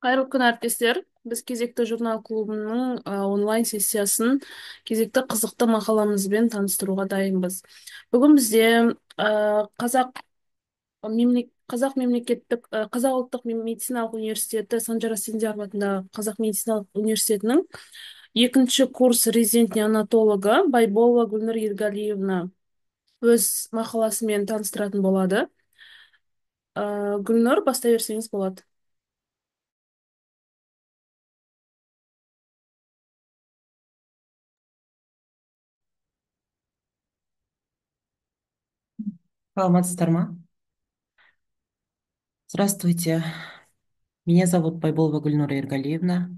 Қайырлы күн әріптестер. Біз кезекті журнал клубының онлайн сессиясын кезекті қызықты мақаламызбен таныстыруға дайынбыз. Бүгін бізде қазақ мемлекеттік қазақ ұлттық медициналық университеті Санжар Асфендияров атындағы Қазақ медициналық университетінің екінші курс резидент неонатологы Байболова Гүлнұр Ергалиевна өз мақаласымен таныстыратын болады. Гүлнұр, бастай берсеңіз болады. Саламатсыздар ма? Здравствуйте, меня зовут Байболова Гульнура Иргалиевна.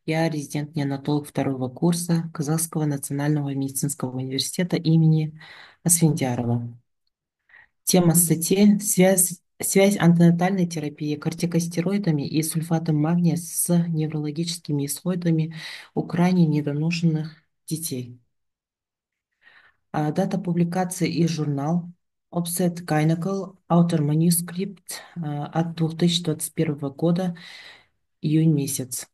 Я резидент-неонатолог второго курса Казахского национального медицинского университета имени Асфендиярова. Тема статьи – связь антенатальной терапии кортикостероидами и сульфатом магния с неврологическими исходами у крайне недоношенных детей. Дата публикации и журнал Offset Gynecol, автор манускрипт от 2021 года, июнь месяц.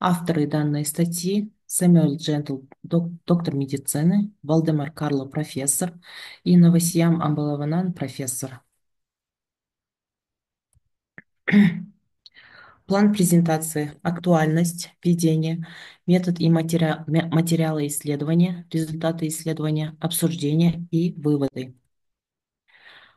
Авторы данной статьи Сэмюэл Джентл, доктор медицины, Валдемар Карло, профессор, и Новосиям Амбалаванан, профессор. План презентации, актуальность, введение, метод и материалы исследования, результаты исследования, обсуждения и выводы.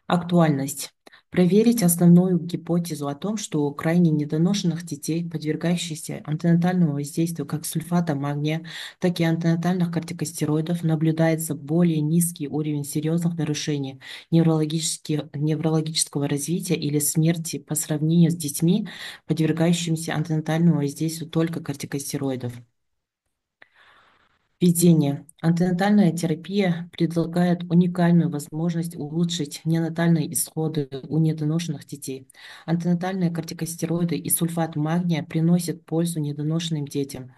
Актуальность. Проверить основную гипотезу о том, что у крайне недоношенных детей, подвергающихся антенатальному воздействию как сульфата магния, так и антенатальных кортикостероидов, наблюдается более низкий уровень серьезных нарушений неврологического развития или смерти по сравнению с детьми, подвергающимися антенатальному воздействию только кортикостероидов. Введение. Антенатальная терапия предлагает уникальную возможность улучшить неонатальные исходы у недоношенных детей. Антенатальные кортикостероиды и сульфат магния приносят пользу недоношенным детям.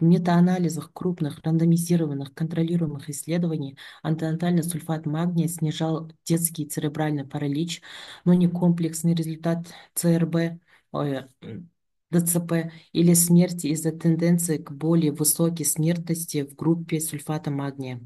В метаанализах крупных рандомизированных контролируемых исследований антенатальный сульфат магния снижал детский церебральный паралич, но не комплексный результат ЦРБ, ДЦП или смерти из-за тенденции к более высокой смертности в группе сульфата магния.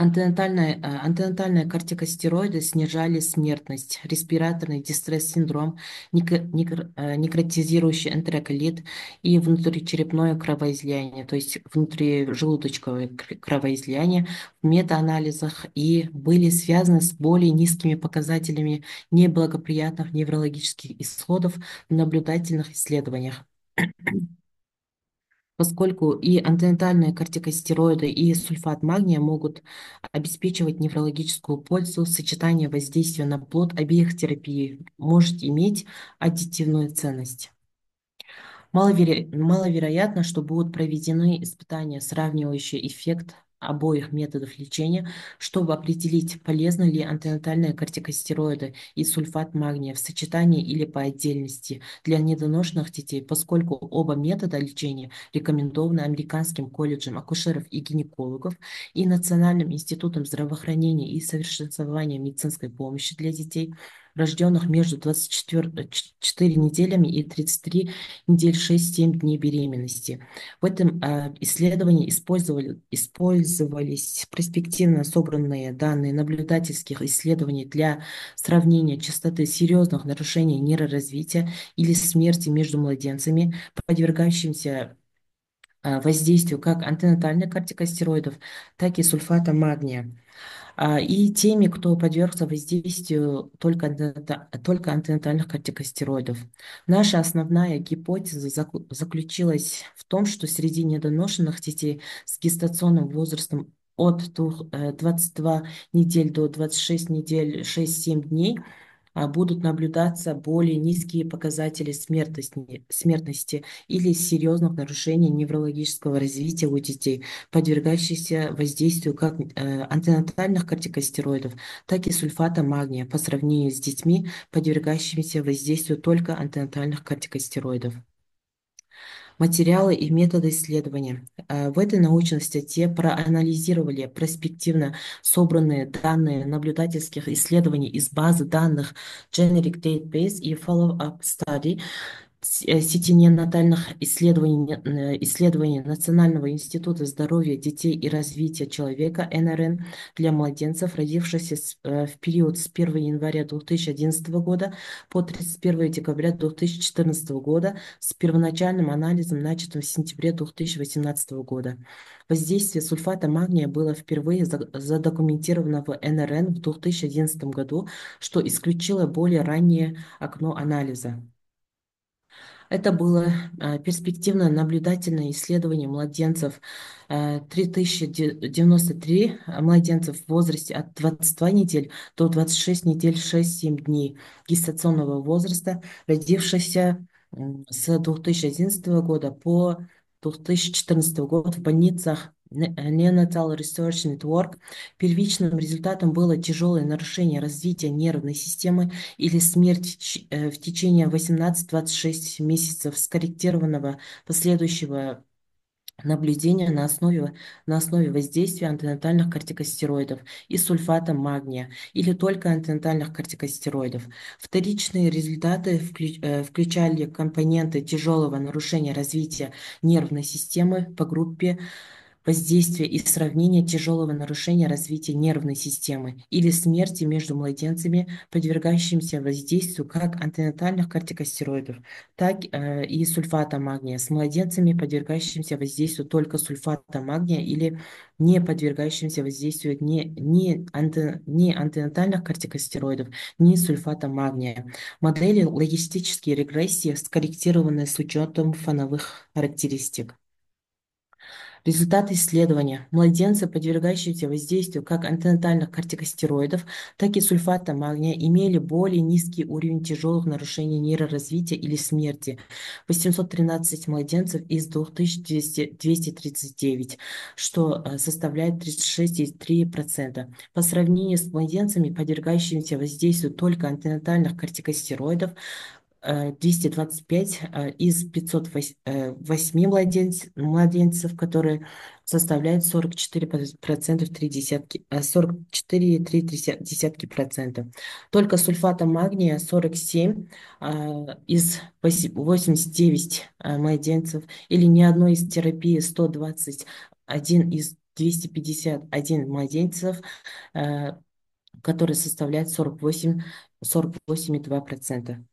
Антенатальные кортикостероиды снижали смертность, респираторный дистресс-синдром, некротизирующий энтероколит и внутричерепное кровоизлияние, то есть внутрижелудочковое кровоизлияние в метаанализах и были связаны с более низкими показателями неблагоприятных неврологических исходов в наблюдательных исследованиях. Поскольку и антенатальные кортикостероиды, и сульфат магния могут обеспечивать неврологическую пользу, сочетание воздействия на плод обеих терапий может иметь аддитивную ценность. Маловероятно, что будут проведены испытания, сравнивающие эффект обоих методов лечения, чтобы определить, полезны ли антенатальные кортикостероиды и сульфат магния в сочетании или по отдельности для недоношенных детей, поскольку оба метода лечения рекомендованы Американским колледжем акушеров и гинекологов и Национальным институтом здравоохранения и совершенствования медицинской помощи для детей, рожденных между 24 неделями и 33 недель 6-7 дней беременности. В этом исследовании использовались перспективно собранные данные наблюдательских исследований для сравнения частоты серьезных нарушений нейроразвития или смерти между младенцами, подвергающимся воздействию как антенатальных кортикостероидов, так и сульфата магния. И теми, кто подвергся воздействию только антенатальных кортикостероидов. Наша основная гипотеза заключилась в том, что среди недоношенных детей с гестационным возрастом от 22 недель до 26 недель 6-7 дней будут наблюдаться более низкие показатели смертности или серьезных нарушений неврологического развития у детей, подвергающихся воздействию как антенатальных кортикостероидов, так и сульфата магния по сравнению с детьми, подвергающимися воздействию только антенатальных кортикостероидов. материалы и методы исследования. В этой научной статье проанализировали перспективно собранные данные наблюдательских исследований из базы данных Generic Database и Follow-up Study сети неонатальных исследований Национального института здоровья детей и развития человека НРН для младенцев, родившихся в период с 1 января 2011 года по 31 декабря 2014 года с первоначальным анализом, начатым в сентябре 2018 года. Воздействие сульфата магния было впервые задокументировано в НРН в 2011 году, что исключило более раннее окно анализа. Это было перспективное наблюдательное исследование младенцев, 3093 младенцев в возрасте от 22 недель до 26 недель 6-7 дней гестационного возраста, родившихся с 2011 года по 2014 год в больницах Neonatal Research Network. Первичным результатом было тяжелое нарушение развития нервной системы или смерть в течение 18-26 месяцев скорректированного последующего наблюдения на основе воздействия антенатальных кортикостероидов и сульфата магния или только антенатальных кортикостероидов. Вторичные результаты включали компоненты тяжелого нарушения развития нервной системы по группе воздействия и сравнения тяжелого нарушения развития нервной системы или смерти между младенцами, подвергающимися воздействию как антенатальных кортикостероидов, так и сульфата магния, с младенцами, подвергающимися воздействию только сульфата магния или не подвергающимся воздействию ни антенатальных кортикостероидов, ни сульфата магния. Модели логистические регрессии, скорректированные с учетом фоновых характеристик. Результаты исследования. Младенцы, подвергающиеся воздействию как антенатальных кортикостероидов, так и сульфата магния, имели более низкий уровень тяжелых нарушений нейроразвития или смерти. 813 младенцев из 2239, что составляет 36,3%. По сравнению с младенцами, подвергающимися воздействию только антенатальных кортикостероидов, 225 из 508 младенцев, которые составляют 44%, 44,3%. Только сульфата магния 47 из 89 младенцев или ни одной из терапии 121 из 251 младенцев, которые составляют 48,2%.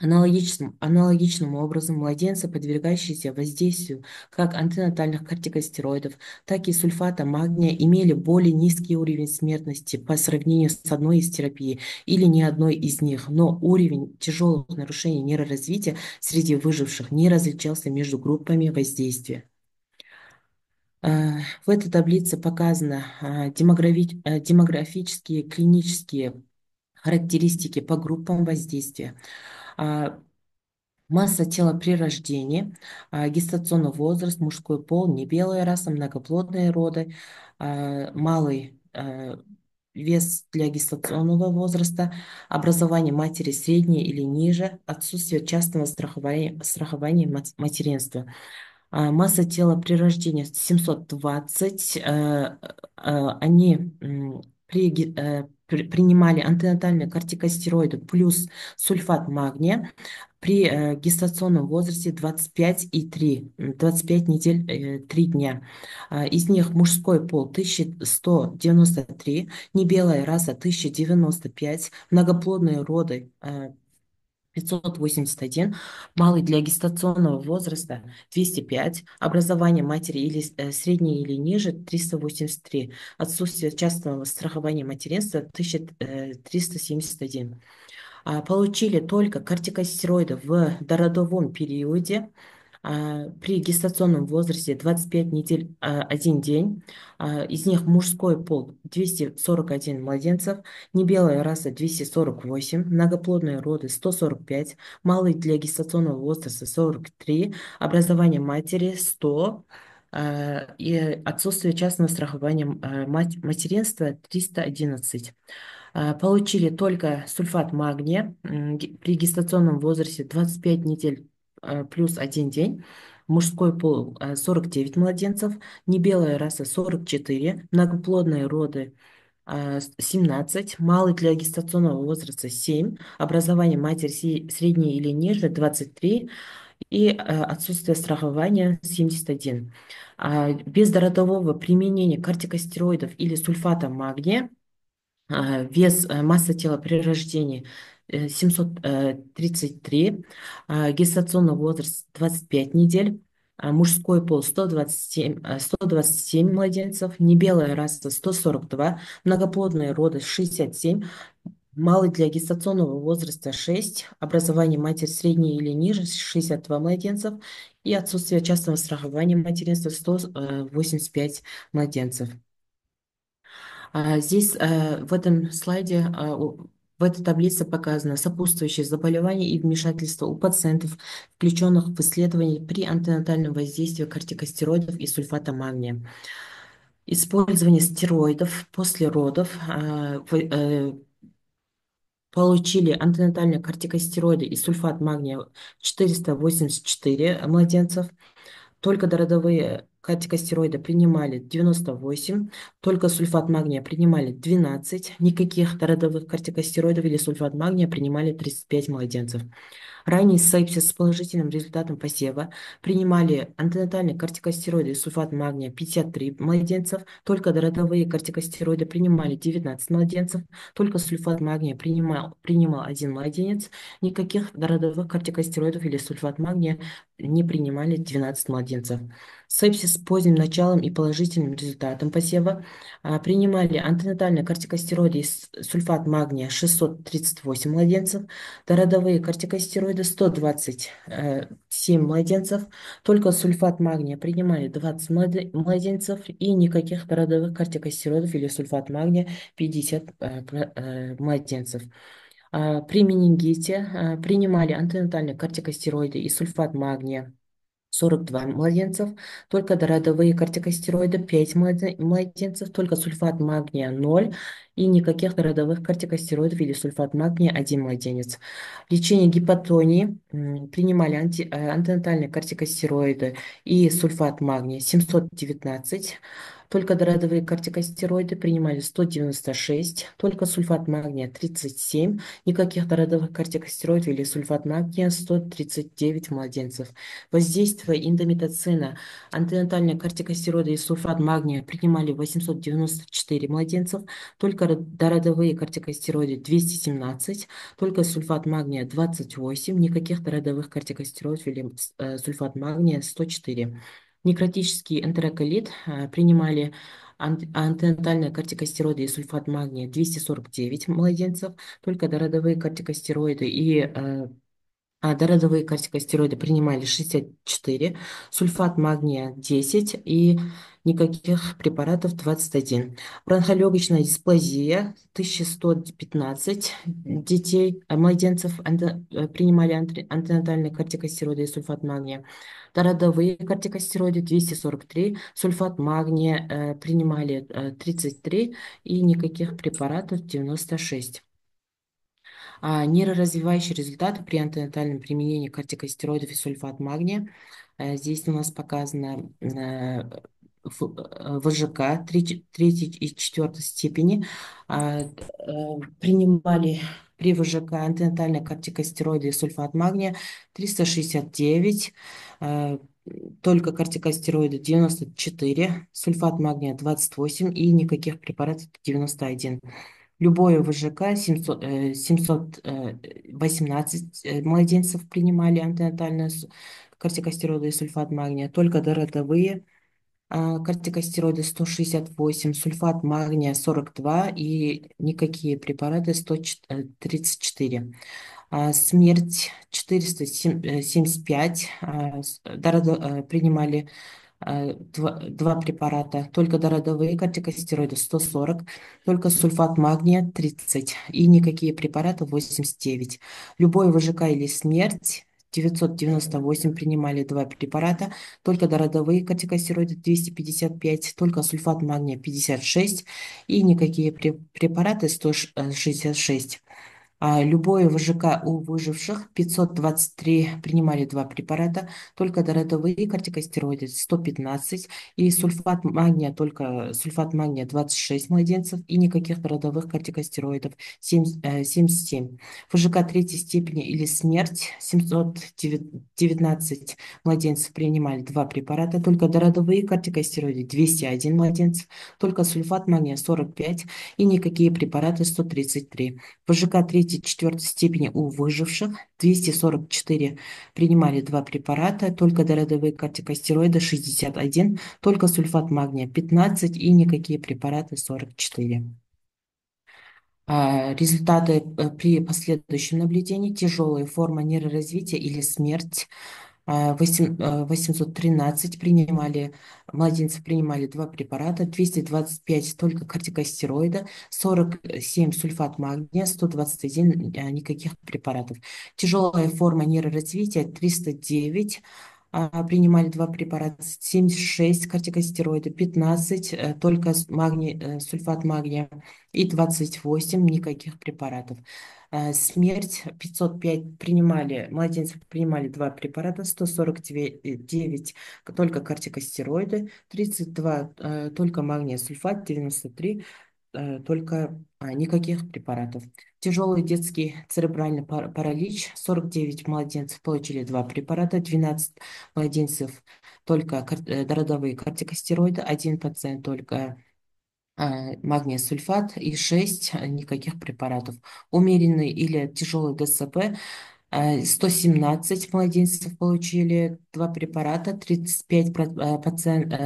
Аналогичным образом младенцы, подвергающиеся воздействию как антенатальных кортикостероидов, так и сульфата магния, имели более низкий уровень смертности по сравнению с одной из терапий или ни одной из них, но уровень тяжелых нарушений нейроразвития среди выживших не различался между группами воздействия. В этой таблице показаны демографические клинические характеристики по группам воздействия. Масса тела при рождении, гестационный возраст, мужской пол, небелая раса, многоплодные роды, малый вес для гестационного возраста, образование матери среднее или ниже, отсутствие частного страхования материнства. Масса тела при рождении 720. Они принимали антенатальные кортикостероиды плюс сульфат магния при гестационном возрасте 25 недель 3 дня. Из них мужской пол 1193, небелая раса 1095, многоплодные роды 581, малый для гестационного возраста 205, образование матери или среднее или ниже 383, отсутствие частного страхования материнства 1371. Получили только кортикостероиды в дородовом периоде при гестационном возрасте 25 недель 1 день. Из них мужской пол 241 младенцев, небелая раса 248, многоплодные роды 145, малый для гестационного возраста 43, образование матери 100, и отсутствие частного страхования материнства 311. Получили только сульфат магния при гестационном возрасте 25 недель плюс 1 день. мужской пол 49 младенцев, небелая раса 44, многоплодные роды 17, малый для гестационного возраста 7, образование матери средней или ниже 23 и отсутствие страхования 71. Без родового применения кортикостероидов или сульфата магния вес, масса тела при рождении 733, гестационный возраст 25 недель, мужской пол 127 младенцев, небелая раса 142, многоплодные роды 67, малый для гестационного возраста 6, образование матери средней или ниже 62 младенцев и отсутствие частного страхования материнства 185 младенцев. Здесь в этом слайде, в этой таблице показано сопутствующие заболевания и вмешательства у пациентов, включенных в исследование при антенатальном воздействии кортикостероидов и сульфата магния. Использование стероидов после родов получили антенатальные кортикостероиды и сульфат магния 484 младенцев, только дородовые кортикостероиды принимали 98, только сульфат магния принимали 12, никаких дородовых кортикостероидов или сульфат магния принимали 35 младенцев. Ранний сепсис с положительным результатом посева принимали антенатальные кортикостероиды и сульфат магния 53 младенцев, только дородовые кортикостероиды принимали 19 младенцев, только сульфат магния принимал один младенец, никаких дородовых кортикостероидов или сульфат магния не принимали 12 младенцев. Сепсис с поздним началом и положительным результатом посева принимали антенатальные кортикостероиды и сульфат магния 638 младенцев, родовые кортикостероиды 127 младенцев, только сульфат магния принимали 20 младенцев и никаких родовых кортикостероидов или сульфат магния 50 младенцев. При менингите принимали антенатальные кортикостероиды и сульфат магния 42 младенцев, только дородовые кортикостероиды 5 младенцев, только сульфат магния 0 и никаких дородовых кортикостероидов или сульфат магния 1 младенец. Лечение гипотонии принимали антенатальные кортикостероиды и сульфат магния 719, только дородовые кортикостероиды принимали 196, только сульфат магния 37, никаких дородовых кортикостероидов или сульфат магния 139 младенцев. Воздействие индомитоцина, антенатальные кортикостероиды и сульфат магния принимали 894 младенцев, только дородовые кортикостероиды 217, только сульфат магния 28, никаких дородовых кортикостероидов или сульфат магния 104. Некротический энтероколит принимали антенатальные кортикостероиды и сульфат магния 249 младенцев, только дородовые кортикостероиды и дородовые кортикостероиды принимали 64, сульфат магния 10 и никаких препаратов 21. Бронхолегочная дисплазия 1115 детей, младенцев принимали антенатальные кортикостероиды и сульфат магния. Дородовые кортикостероиды 243, сульфат магния принимали 33 и никаких препаратов 96. Нейроразвивающие результаты при антенатальном применении кортикостероидов и сульфат магния. Здесь у нас показано ВЖК 3 и 4 степени. Принимали при ВЖК антенатальные кортикостероиды и сульфат магния 369, только кортикостероиды 94, сульфат магния 28 и никаких препаратов 91. Любое ВЖК 718 младенцев принимали антенатальные кортикостероиды и сульфат магния, только дородовые кортикостероиды 168, сульфат магния 42 и никакие препараты 134. Смерть 475, принимали два препарата, только дородовые кортикостероиды 140, только сульфат магния 30 и никакие препараты 89. Любой ВЖК или смерть 998 принимали два препарата, только дородовые кортикостероиды 255, только сульфат магния 56 и никакие препараты 166. Любое ВЖК у выживших 523 принимали два препарата, только дородовые кортикостероиды 115 и сульфат магния 26 младенцев и никаких дородовых кортикостероидов 77. ВЖК третьей степени или смерть 719 младенцев принимали два препарата, только дородовые кортикостероиды 201 младенцев, только сульфат магния 45 и никакие препараты 133. ВЖК третьей, четвертой степени у выживших 244 принимали два препарата, только дородовые кортикостероиды 61, только сульфат магния 15 и никакие препараты 44. Результаты при последующем наблюдении: тяжелая форма нейроразвития или смерть. 813 младенцев принимали два препарата, 225 только кортикостероида, 47 сульфат магния, 121 никаких препаратов. Тяжелая форма нейроразвития 309 принимали два препарата, 76 кортикостероиды, 15 только сульфат магния и 28 никаких препаратов. Смерть 505 младенцев принимали два препарата, 149 только кортикостероиды, 32 только магния сульфат, 93 только никаких препаратов. Тяжелый детский церебральный паралич: 49 младенцев получили два препарата, 12 младенцев только дородовые кортикостероиды, один пациент только магния сульфат и 6 никаких препаратов. Умеренный или тяжелый ДЦП: 117 младенцев получили два препарата, 35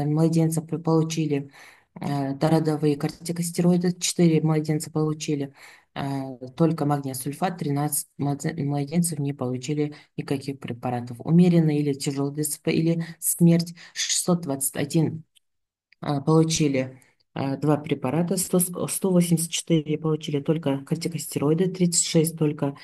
младенцев получили дородовые кортикостероиды, 4 младенца получили только магния сульфат, 13 младенцев не получили никаких препаратов. Умеренный или тяжелый ДЦП или смерть: 621 получили два препарата, 184 получили только кортикостероиды, 36 только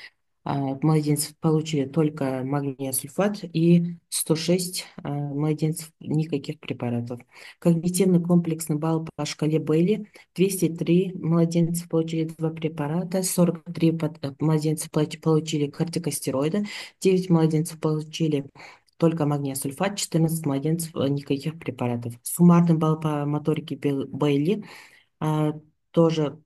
младенцев получили только магния сульфат и 106 младенцев никаких препаратов. Когнитивный комплексный балл по шкале Бейли: 203 младенцев получили два препарата, 43 младенцев получили кортикостероиды, 9 младенцев получили только магния сульфат, 14 младенцев никаких препаратов. Суммарный балл по моторике Бейли тоже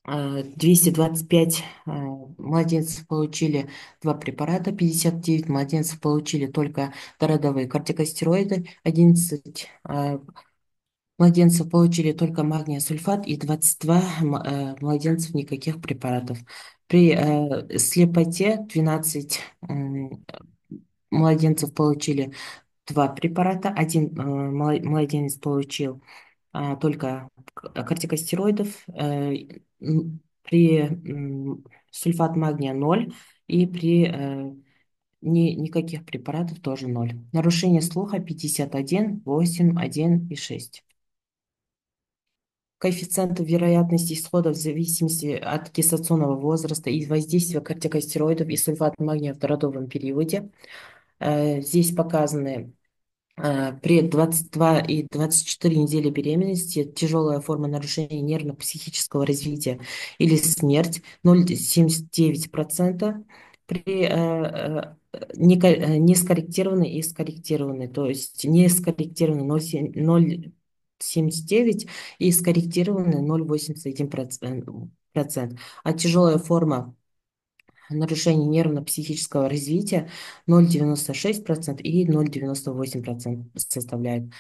225 младенцев получили два препарата, 59 младенцев получили только дородовые кортикостероиды, 11 младенцев получили только магния сульфат и 22 младенцев никаких препаратов. При слепоте 12 младенцев получили два препарата, один младенец получил только кортикостероидов, при сульфат магния 0 и при никаких препаратов тоже 0. Нарушение слуха 51, 8, 1 и 6. Коэффициенты вероятности исхода в зависимости от гестационного возраста и воздействия кортикостероидов и сульфат магния в родовом периоде. Здесь показаны при 22 и 24 недели беременности тяжелая форма нарушения нервно-психического развития или смерть 0,79%, при не скорректированной и скорректированной, то есть не скорректированной 0,79 и скорректированной 0,81%. А тяжелая форма нарушение нервно-психического развития 0,96% и 0,98% составляет.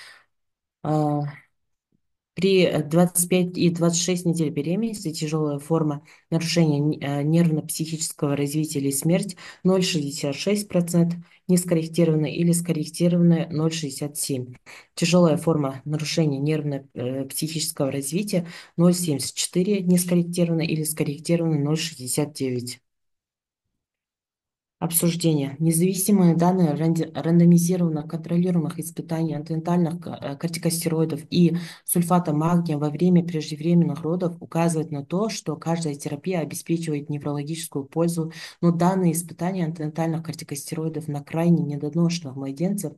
При 25 и 26 недель беременности тяжелая форма нарушения нервно-психического развития или смерть 0,66%, нескорректированная или скорректированная 0,67%. Тяжелая форма нарушения нервно-психического развития 0,74%, нескорректированная или скорректированная 0,69%. Обсуждение. Независимые данные рандомизированных контролируемых испытаний антенатальных кортикостероидов и сульфата магния во время преждевременных родов указывают на то, что каждая терапия обеспечивает неврологическую пользу, но данные испытания антенатальных кортикостероидов на крайне недоношенных младенцев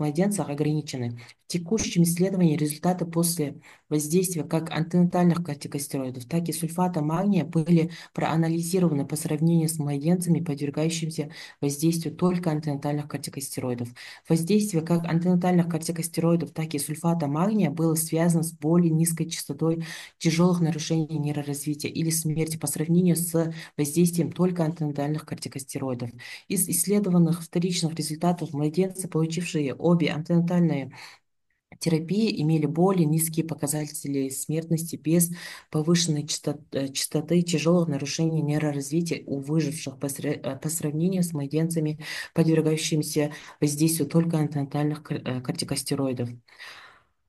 младенцах ограничены. В текущем исследовании результаты после воздействия как антенатальных кортикостероидов, так и сульфата магния были проанализированы по сравнению с младенцами, подвергающимися воздействию только антенатальных кортикостероидов. Воздействие как антенатальных кортикостероидов, так и сульфата магния было связано с более низкой частотой тяжелых нарушений нейроразвития или смерти по сравнению с воздействием только антенатальных кортикостероидов. Из исследованных вторичных результатов младенцы, получившие обе антенатальные терапии, имели более низкие показатели смертности без повышенной частоты тяжелых нарушений нейроразвития у выживших по сравнению с младенцами, подвергающимися воздействию только антенатальных кортикостероидов.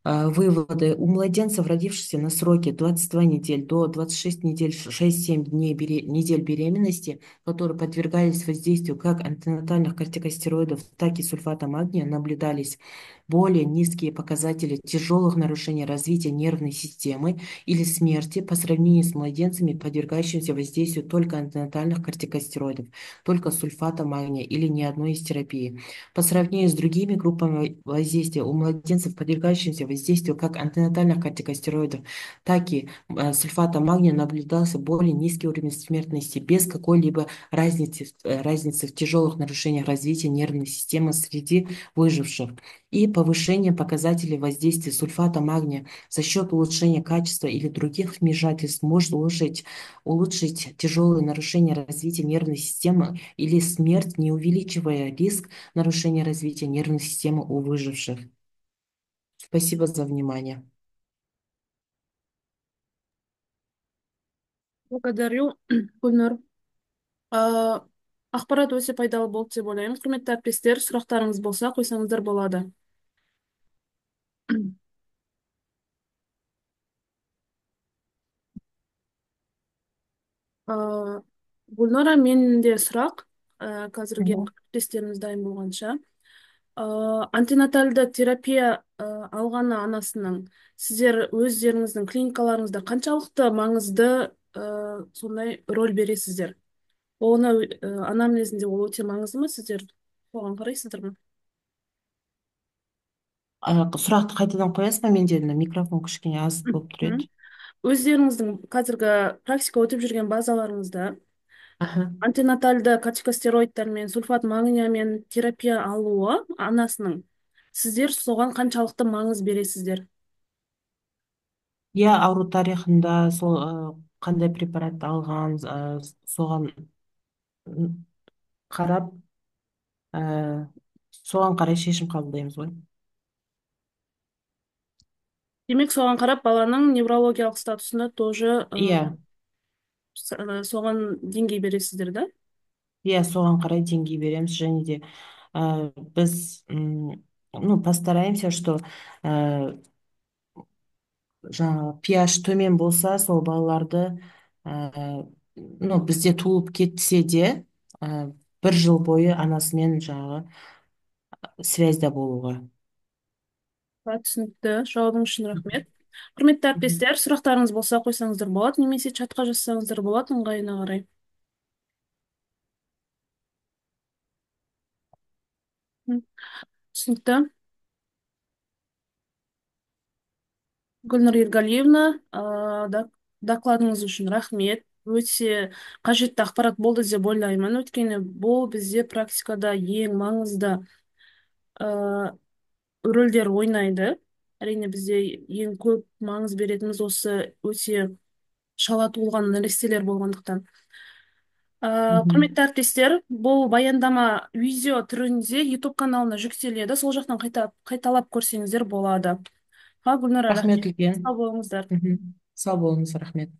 Выводы. У младенцев, родившихся на сроке 22 недель до 26 недель, 6-7 дней недель беременности, которые подвергались воздействию как антенатальных кортикостероидов, так и сульфата магния, наблюдались более низкие показатели тяжелых нарушений развития нервной системы или смерти по сравнению с младенцами, подвергающимися воздействию только антенатальных кортикостероидов, только сульфата магния или ни одной из терапий. По сравнению с другими группами воздействия у младенцев, подвергающихся воздействию как антенатальных кортикостероидов, так и сульфата магния, наблюдался более низкий уровень смертности без какой-либо разницы в тяжелых нарушениях развития нервной системы среди выживших и повышение показателей воздействия сульфата магния за счет улучшения качества или других вмешательств может улучшить тяжелые нарушения развития нервной системы или смерть, не увеличивая риск нарушения развития нервной системы у выживших. Спасибо за внимание. Благодарю, Гүлнұр. Э, Ақпарат өте пайдалы болды деп ойлаймын. Құрметті әріптестер, сұрақтарыңыз болса, қойсаңыздар болады. Э, Гүлнұра, менде сұрақ, қазірге Мгм. әріптестеріміз дайын болғанша. Антенатальды терапия алғаны анасының сіздер өздеріңіздің клиникаларыңызда қаншалықты маңызды сондай роль бересіздер? Оны анамнезінде ол өте маңызды ма, сіздер соған қарайсыздар ма? Сұрақты қайтадан қоясыз ба? Менде микрофон кішкене аз болып тұр Мгм. еді. Өздеріңіздің қазіргі практика өтіп жүрген базаларыңызда Аха. антенатальды кортикостероидтар мен сульфат магниямен терапия алуы анасының сіздер соған қаншалықты маңыз бересіздер? Иә, ауру тарихында сол қандай препарат алған, соған қарап, ә, соған қарай шешім қабылдаймыз ғой. Демек, соған қарап баланың неврологиялық статусына тоже Иә, соған деңгей бересіздер, да? иә, соған қарай деңгей береміз, және де біз ну, постараемся, что жаңағы pH төмен болса, сол балаларды ну, бізде туылып кетсе де бір жыл бойы анасымен жаңағы связьда болуға. Түсінікті. Жауабың үшін рахмет. Құрметті Мгм. әріптестер, сұрақтарыңыз болса қойсаңыздар болады, немесе чатқа жазсаңыздар болады, ыңғайына қарай. М, Түсінікті. Гүлнұр Ергалиевна, докладыңыз үшін рахмет. Өте қажетті ақпарат болды деп ойлаймын. Өйткені бұл бізде практикада ең маңызды ә, рөлдер ойнайды. Әрине бізде ең көп маңыз беретініміз осы өте шала туылған нәрестелер болғандықтан. Мгм. Құрметті әріптестер, бұл баяндама видео түрінде YouTube каналына жүктеледі. Сол жақтан қайталап көрсеңіздер болады. Гүлнара, Рахмет рахмет. үлкен. Сау болыңыздар. Мгм. Сау болыңыз, рахмет.